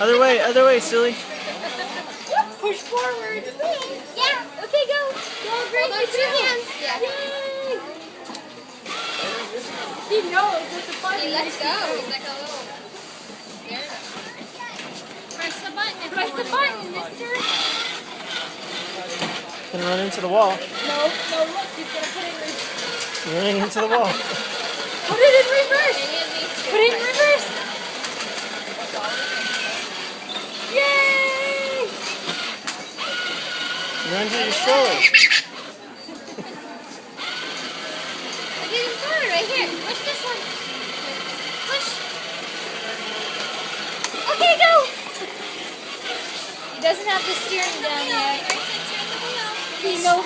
Other way, silly. Push forward. Yeah. Okay, go. Go, Grace. With your hands. Yeah. Yay. He knows it's a fun. Okay, let's go. It's like a little. There we go. Press the button. Press the button, mister. Gonna run into the wall. No, look, he's gonna put it in reverse. Running into the wall. Put it in reverse. Put it in reverse. Yay! Run to your stroller. Look at the corner right here. Push this one. Push. Okay, go. He doesn't have the steering down yet. He knows.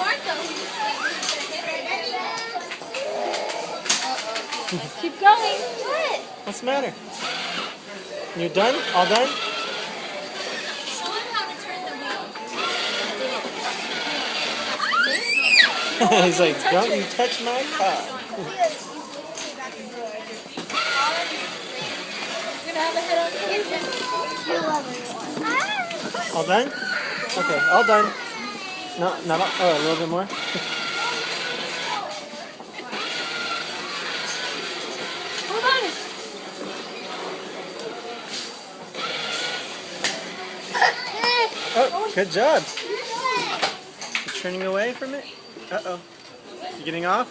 Keep going. What? What's the matter? You done? All done? Show him how to turn the wheel. He's like, don't you touch my car. We're gonna have a head-on collision. All done? Okay, all done. No, not all. Oh, a little bit more. Hold on. Oh, good job. You're turning away from it? Uh-oh. You getting off?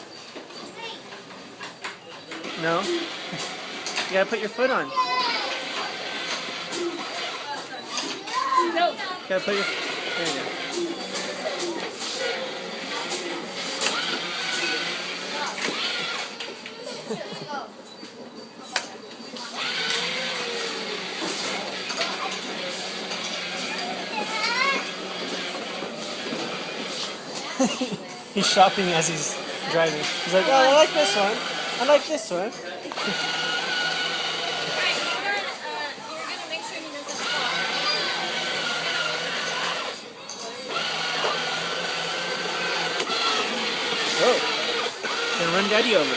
No? You gotta put your foot on. No. You gotta put your... There you go. He's shopping as he's driving. He's like, oh, I like this one. I like this one. You're gonna make sure he doesn't fall. Oh. Gonna run Daddy over.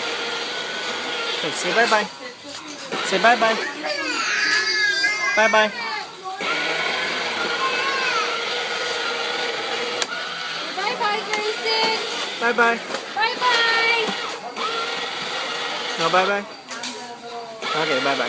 Okay, say bye-bye. Say bye-bye. Bye-bye. Bye-bye, Grayson. Bye-bye. Bye-bye. No, bye-bye? Okay, bye-bye.